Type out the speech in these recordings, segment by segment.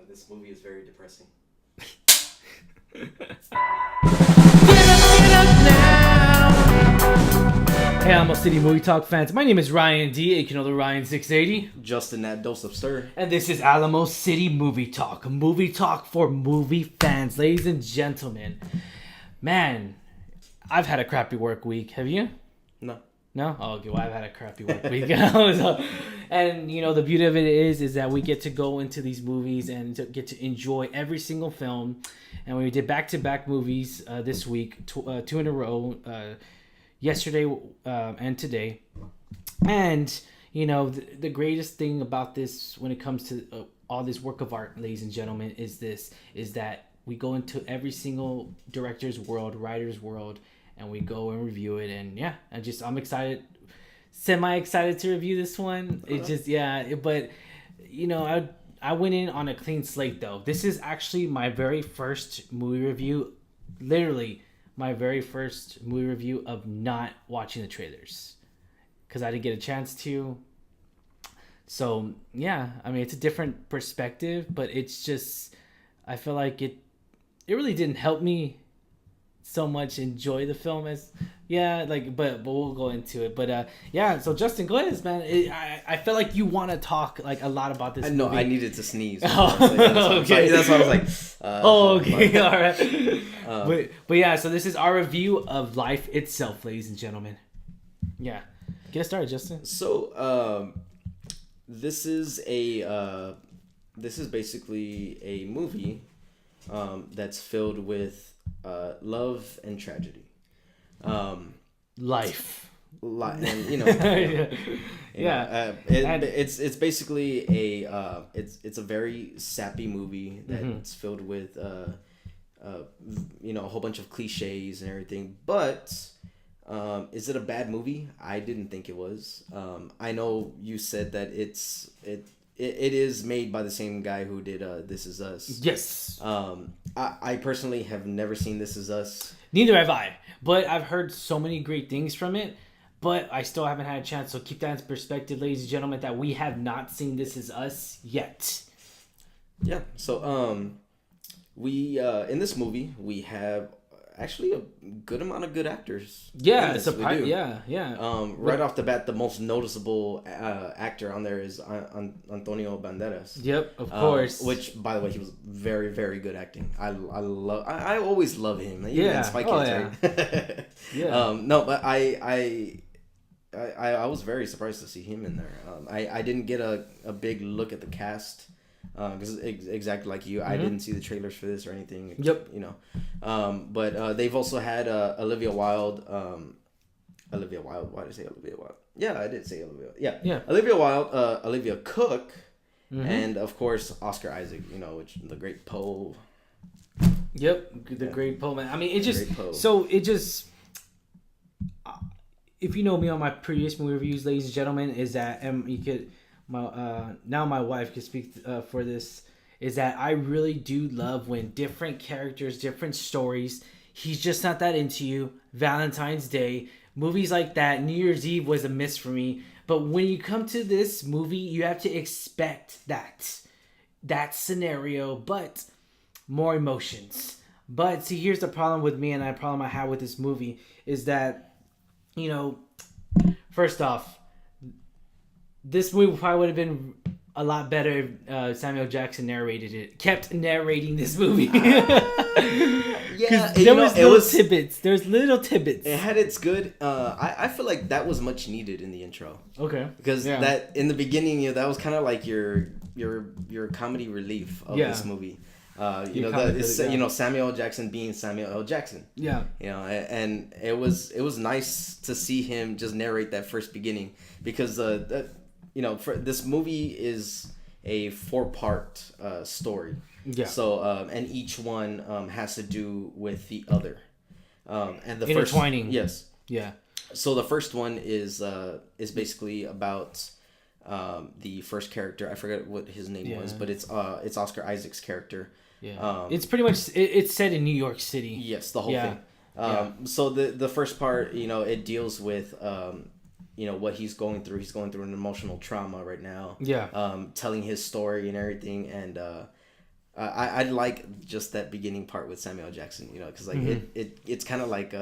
this movie is very depressing. Hey, Alamo City Movie Talk fans. My name is Ryan D. You can know the Ryan 680. Justin, that dose of stir. And this is Alamo City Movie Talk. A movie talk for movie fans. Ladies and gentlemen. Man, I've had a crappy work week. Have you? No. No? Oh, okay. Well, I've had a crappy work week. And, you know, the beauty of it is that we get to go into these movies and to get to enjoy every single film. And we did back-to-back movies this week, two in a row, yesterday and today. And, you know, the greatest thing about this when it comes to all this work of art, ladies and gentlemen, is that we go into every single director's world, writer's world, and we go and review it. And yeah, I'm excited, semi-excited to review this one. But you know, I went in on a clean slate though. This is actually my very first movie review, literally my very first movie review of not watching the trailers, because I didn't get a chance to. So yeah, I mean, it's a different perspective, but it's just, I feel like it really didn't help me so much enjoy the film as but we'll go into it. But so Justin, go ahead, man. I feel like you want to talk like a lot about this movie. No, I needed to sneeze. Okay, that's why I was like okay. All right. But yeah, so this is our review of Life Itself, ladies and gentlemen. Yeah, get us started, Justin. So this is basically a movie that's filled with love and tragedy. Life. And, you know, it's basically it's a very sappy movie that's filled with you know, a whole bunch of cliches and everything. But is it a bad movie? I didn't think it was. I know you said that it is made by the same guy who did This Is Us. Yes. I personally have never seen This Is Us. Neither have I, but I've heard so many great things from it, but I still haven't had a chance. So keep that in perspective, ladies and gentlemen, that we have not seen This Is Us yet. Yeah. So we in this movie we have actually a good amount of good actors. Yeah, it's yeah. Right off the bat, the most noticeable actor on there is Antonio Banderas. Yep, of course. Which, by the way, he was very, very good acting. I always love him. Even in Spy Kids, right? Yeah. No, but I was very surprised to see him in there. I didn't get a big look at the cast. Because exactly like you, I didn't see the trailers for this or anything. Yep. You know, but they've also had Olivia Wilde. Olivia Wilde. Why did I say Olivia Wilde? Yeah, I did say Olivia. Yeah. Olivia Wilde, Olivia Cook, and of course Oscar Isaac. You know, the great Poe. Yep, the great Poe, man. I mean, if you know me on my previous movie reviews, ladies and gentlemen, is that you could. Now my wife can speak for this, is that I really do love when different characters, different stories, he's just not that into you. Valentine's Day, movies like that. New Year's Eve was a miss for me, but when you come to this movie, you have to expect that scenario, but more emotions. But see, here's the problem with me, and the problem I have with this movie is that, you know, first off, this movie probably would have been a lot better if Samuel Jackson kept narrating this movie. There was little tidbits. It had its good. I feel like that was much needed in the intro. Okay. Because that in the beginning, you know, that was kind of like your comedy relief of this movie. You know, Samuel L. Jackson being Samuel L. Jackson. Yeah. You know, and it was nice to see him just narrate that first beginning, because you know, for this movie is a 4-part story. Yeah. So and each one has to do with the other. And the intertwining. Yes. Yeah. So the first one is basically about the first character. I forget what his name was, but it's Oscar Isaac's character. Yeah. It's pretty much it's set in New York City. Yes, the whole thing. So the first part, you know, it deals with you know, what he's going through. He's going through an emotional trauma right now. Yeah. Telling his story and everything, and I like just that beginning part with Samuel L. Jackson, you know, because like it's kind of like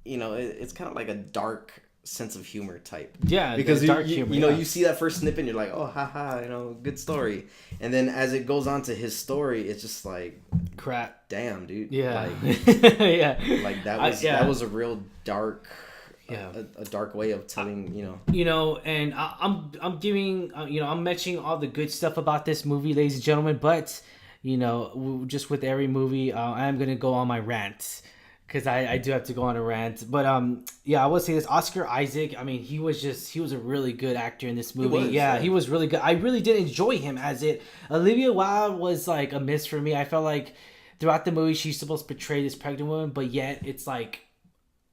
it's kind of like a dark sense of humor type. Yeah, because you see that first snippet and you're like, oh, haha, you know, good story. And then as it goes on to his story, it's just like, crap. Damn, dude. Yeah. Like, yeah. Like that was a real dark. Yeah. A dark way of telling, and I'm giving, I'm mentioning all the good stuff about this movie, ladies and gentlemen, but, just with every movie, I am going to go on my rant. Because I do have to go on a rant. But, I will say this. Oscar Isaac, I mean, he was a really good actor in this movie. He was really good. I really did enjoy him as it. Olivia Wilde was, like, a miss for me. I felt like throughout the movie, she's supposed to portray this pregnant woman, but yet it's, like,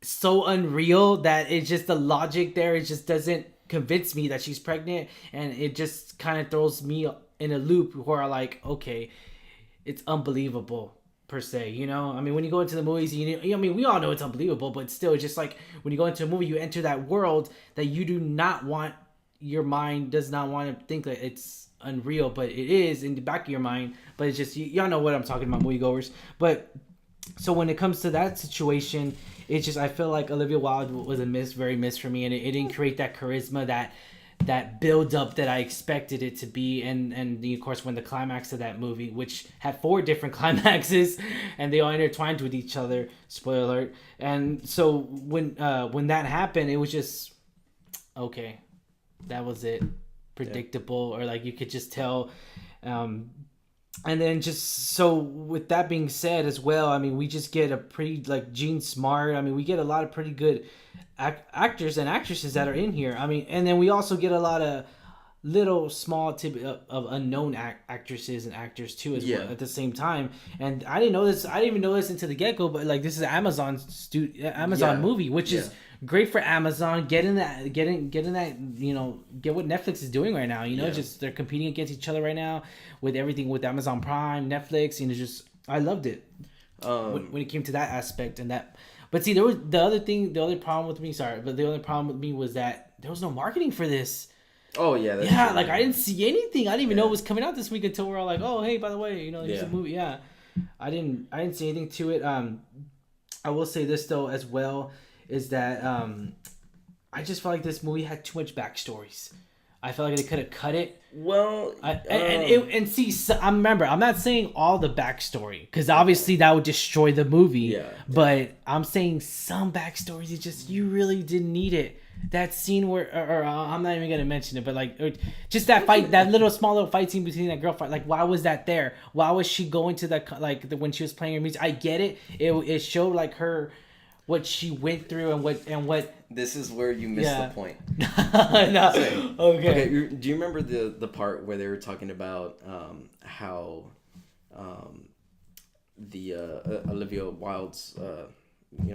so unreal that it's just the logic there. It just doesn't convince me that she's pregnant. And it just kind of throws me in a loop where, like, okay, it's unbelievable. Per se, I mean, when you go into the movies, we all know it's unbelievable, but still, it's just like when you go into a movie, you enter that world that you do not want, your mind does not want to think that it's unreal, but it is in the back of your mind. But it's just, y'all know what I'm talking about, moviegoers. But so when it comes to that situation, it's just, I feel like Olivia Wilde was very miss for me, and it didn't create that charisma, that build up that I expected it to be, and of course when the climax of that movie, which had 4 different climaxes and they all intertwined with each other, spoiler alert, and so when that happened, it was just okay, that was it, predictable, or like you could just tell. And then just so with that being said as well, I mean, we just get a pretty, like, Jean Smart. I mean, we get a lot of pretty good actors and actresses that are in here. I mean, and then we also get a lot of little small of unknown actresses and actors too as well at the same time. And I didn't know this. I didn't even know this into the get-go, but like this is an Amazon movie, which is great for Amazon. Getting that, get what Netflix is doing right now. Just they're competing against each other right now with everything with Amazon Prime, Netflix, just I loved it when it came to that aspect and that. But see, there was the other problem with me was that there was no marketing for this. Oh yeah, that's true. Like I didn't see anything. I didn't even know it was coming out this week until we're all like, oh hey, by the way, there's a movie. Yeah, I didn't see anything to it. I will say this though as well is that I just felt like this movie had too much backstories. I felt like they could have cut it. Well, I'm not saying all the backstory because obviously that would destroy the movie. Yeah. But I'm saying some backstories. It's just you really didn't need it. That scene where, or I'm not even gonna mention it, but like, just that fight, that small little fight scene between that girl fight. Like, why was that there? Why was she going to when she was playing her music? I get it. It showed like her. What she went through and what. This is where you missed the point. No. Okay. Do you remember the part where they were talking about how the Olivia Wilde's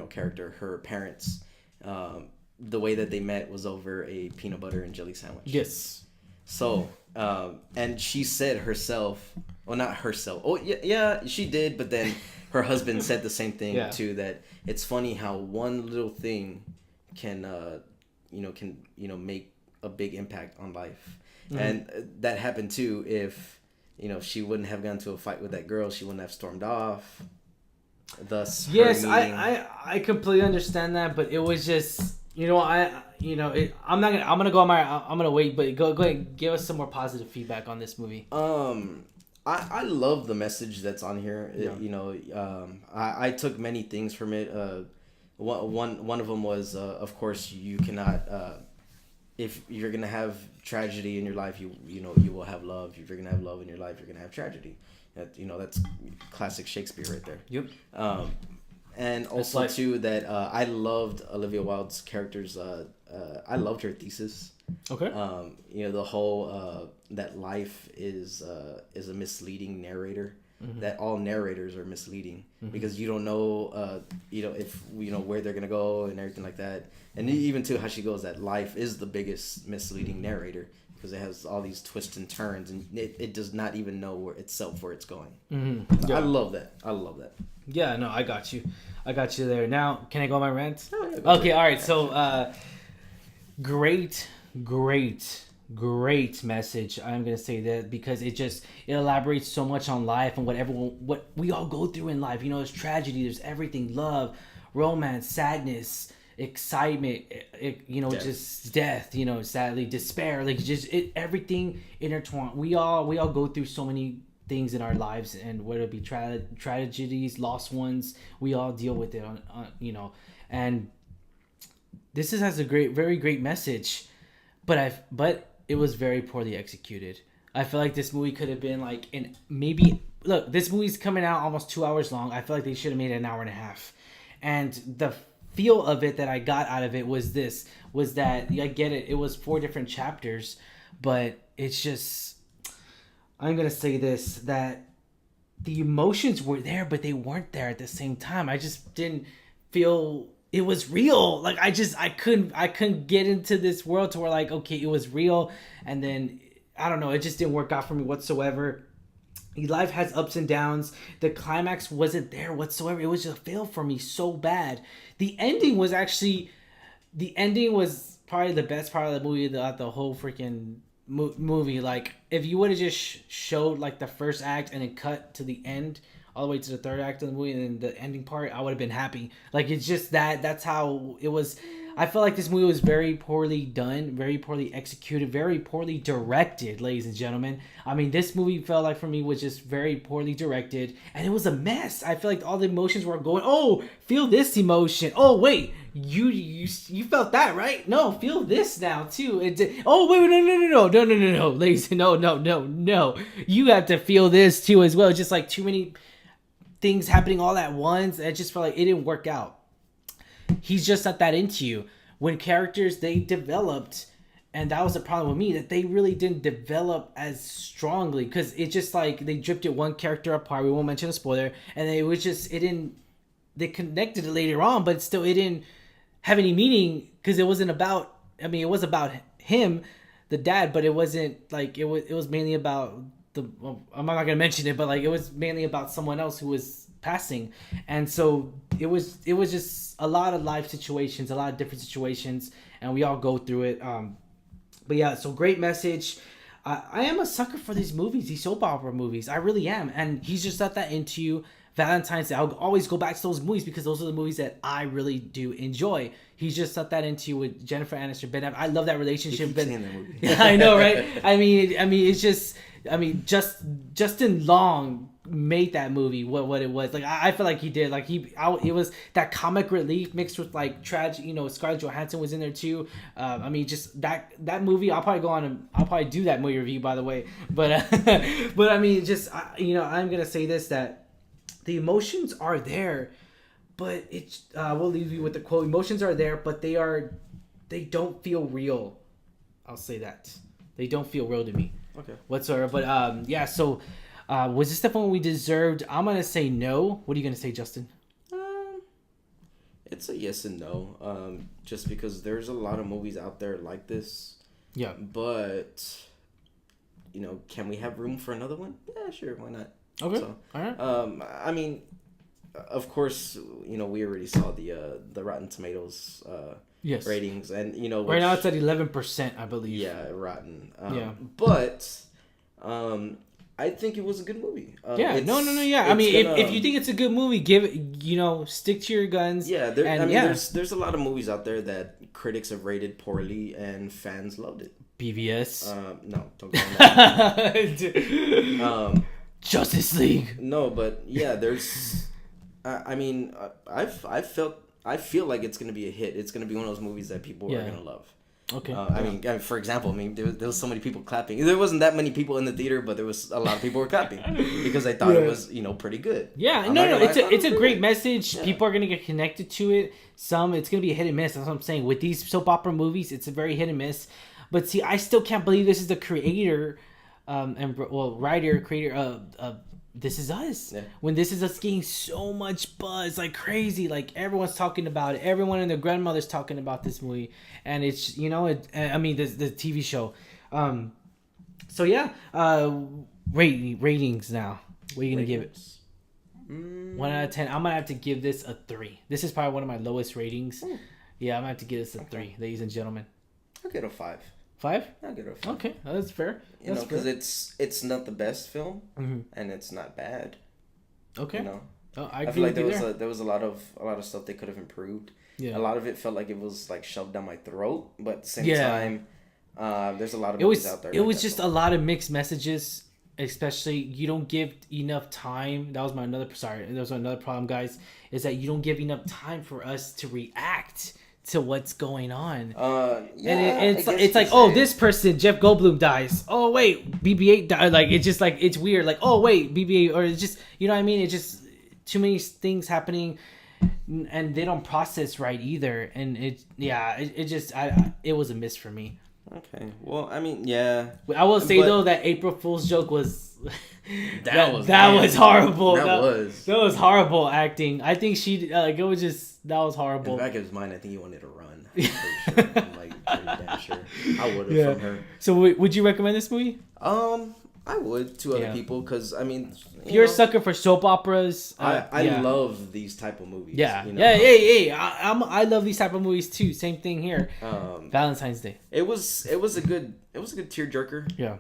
character, her parents, the way that they met was over a peanut butter and jelly sandwich. Yes. So and she said herself, well, not herself. Oh yeah, she did, but then. Her husband said the same thing too. That it's funny how one little thing can make a big impact on life, and that happened too. If she wouldn't have gone to a fight with that girl, she wouldn't have stormed off. Thus, yes, I completely understand that, but it was just I'm gonna wait, but go ahead and give us some more positive feedback on this movie. I love the message that's on here. Yeah. I took many things from it. One of them was, of course, you cannot. If you're gonna have tragedy in your life, you will have love. If you're gonna have love in your life, you're gonna have tragedy. That's classic Shakespeare right there. Yep. And also too that I loved Olivia Wilde's characters. I loved her thesis. Okay. The whole that life is a misleading narrator. Mm-hmm. That all narrators are misleading because you don't know if where they're gonna go and everything like that. And even too how she goes that life is the biggest misleading narrator because it has all these twists and turns and it does not even know where it's going. Mm-hmm. Yeah. I love that. Yeah, no, I got you there. Now, can I go on my rant? Oh, yeah, okay, all right. So, great great message. I'm gonna say that because it elaborates so much on life and what we all go through in life. You know, there's tragedy, there's everything, love, romance, sadness, excitement, death. Just death. You know, sadly, despair. Like everything intertwined. We all go through so many things in our lives, and whether it be tragedies, lost ones, we all deal with it on and this has a very great message, but it was very poorly executed. I feel like this movie could have been like this movie's coming out almost 2 hours long. I feel like they should have made it an hour and a half. And the feel of it that I got out of it was that I get it. It was 4 different chapters, but it's just, I'm going to say this, that the emotions were there, but they weren't there at the same time. I just didn't feel it was real. Like I couldn't get into this world to where like, okay, it was real. And then I don't know, it just didn't work out for me whatsoever. Life has ups and downs. The climax wasn't there whatsoever. It was just a fail for me so bad. The ending was probably the best part of the movie, the whole freaking movie. Like if you would have just showed like the first act and then cut to the end, all the way to the third act of the movie and then the ending part, I would have been happy. Like it's just that's how it was. I feel like this movie was very poorly done, very poorly executed, very poorly directed, ladies and gentlemen. I mean, this movie felt like for me was just very poorly directed, and it was a mess. I feel like all the emotions were going, oh, feel this emotion. Oh, wait, you felt that, right? No, feel this now too. Oh, wait, no, ladies, no. You have to feel this too as well. Just like too many things happening all at once. I just felt like it didn't work out. He's just not that into you. When characters, they developed, and that was the problem with me, that they really didn't develop as strongly, because it just like they drifted one character apart. We won't mention a spoiler, and they connected it later on, but still it didn't have any meaning, because it wasn't about, I mean, it was about him, the dad, but it wasn't like, it was mainly about I'm not gonna mention it, but like it was mainly about someone else who was passing. And so it was just a lot of life situations, a lot of different situations, and we all go through it. But yeah, so great message. I am a sucker for these movies, these soap opera movies. I really am. And he's just not that into you. Valentine's Day, I'll always go back to those movies because those are the movies that I really do enjoy. He's just not that into you with Jennifer Aniston, Ben Affleck. I love that relationship. Yeah, I know, right? I mean, it's just, Justin Long made that movie what it was. Like I feel like he did. Like it was that comic relief mixed with like tragic. Scarlett Johansson was in there too. Just that movie. I'll probably do that movie review, by the way. But but I mean, just I'm gonna say this, that the emotions are there, but it's we'll leave you with the quote: emotions are there, but they don't feel real. I'll say that they don't feel real to me. Okay. Whatsoever. But yeah. So. Was this the one we deserved? I'm going to say no. What are you going to say, Justin? It's a yes and no. Just because there's a lot of movies out there like this. Yeah. But, can we have room for another one? Yeah, sure. Why not? Okay. So, all right. I mean, of course, we already saw the Rotten Tomatoes yes. ratings. And, right now it's at 11%, I believe. Yeah, Rotten. Yeah. But... I think it was a good movie. Yeah, yeah. I mean, if you think it's a good movie, give it, stick to your guns. Yeah, there's a lot of movies out there that critics have rated poorly and fans loved it. BVS. No, don't go on that. Justice League. No, but yeah, there's. I feel like it's gonna be a hit. It's gonna be one of those movies that people are gonna love. Okay. For example, there was so many people clapping. There wasn't that many people in the theater, but there was a lot of people were clapping because they thought it was, pretty good. Yeah, it's a great message. Yeah. People are gonna get connected to it. It's gonna be a hit and miss. That's what I'm saying. With these soap opera movies, it's a very hit and miss. But see, I still can't believe this is the creator, creator of This Is Us. Yeah. When This Is Us getting so much buzz, like crazy, like everyone's talking about it. Everyone and their grandmother's talking about this movie, and it's the TV show. So yeah, ratings now. What are you gonna give it? 1 out of 10. I'm gonna have to give this a 3. This is probably one of my lowest ratings. Yeah, I'm gonna have to give this a 3, ladies and gentlemen. I'll get a 5. 5? I'll give it a 5. Okay, that's fair. You know, because it's not the best film, and it's not bad. Okay. You know, I feel like there was a lot of stuff they could have improved. Yeah. A lot of it felt like it was like shoved down my throat, but at the same time, there's a lot of movies out there. It was just a lot of mixed messages. Especially, you don't give enough time. That was another problem, guys. Is that you don't give enough time for us to react to what's going on. And it's like, oh, this person, Jeff Goldblum, dies. Oh wait, BB-8 died. Like it's just like it's weird. Like, oh wait, BB-8, or it's just, you know what I mean? It's just too many things happening, and they don't process right either. And it was a miss for me. Okay. Well, I mean, yeah. I will say though that April Fool's joke was that was horrible. That was horrible acting. I think it was just that was horrible. In the back of his mind, I think he wanted to run. I'm sure. I'm like pretty damn sure. I would have from her. So would you recommend this movie? I would to other people because I mean, you're a sucker for soap operas. I love these type of movies. Yeah, you know? I love these type of movies too. Same thing here. Valentine's Day. It was a good tearjerker. Yeah.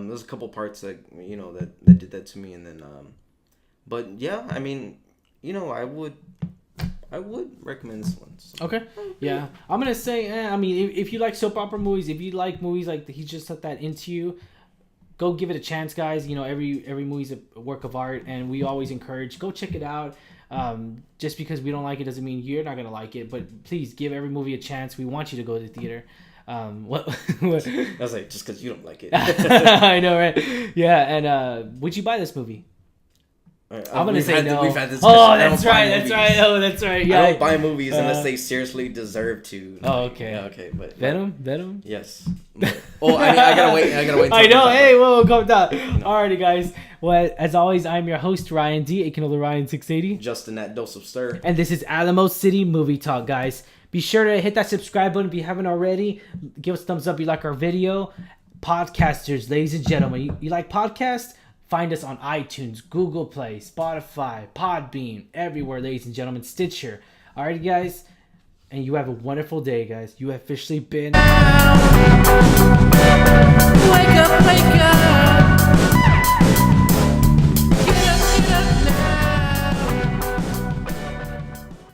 There's a couple parts that that did that to me, and then but yeah, I mean, I would recommend this one. So. Okay. Yeah, I'm gonna say, I mean, if you like soap opera movies, if you like movies like He Just Let That Into You, go give it a chance, guys. Every movie's a work of art, and we always encourage, go check it out. Just because we don't like it doesn't mean you're not gonna like it. But please give every movie a chance. We want you to go to the theater. What? I was like, just because you don't like it. I know, right? Yeah, and would you buy this movie? I'm gonna say no. We've had this. That's right. Oh, that's right. Yeah, I don't buy movies unless they seriously deserve to. Oh, okay. Yeah, okay, but Venom. Yes. I gotta wait. I know. Hey, whoa, calm down. Alrighty, guys. Well, as always, I'm your host Ryan D. aka Ryan 680. Justin, that dose of stir. And this is Alamo City Movie Talk, guys. Be sure to hit that subscribe button if you haven't already. Give us a thumbs up if you like our video. Podcasters, ladies and gentlemen, you like podcasts? Find us on iTunes, Google Play, Spotify, Podbean, everywhere, ladies and gentlemen. Stitcher. Alright, guys. And you have a wonderful day, guys. You have officially been...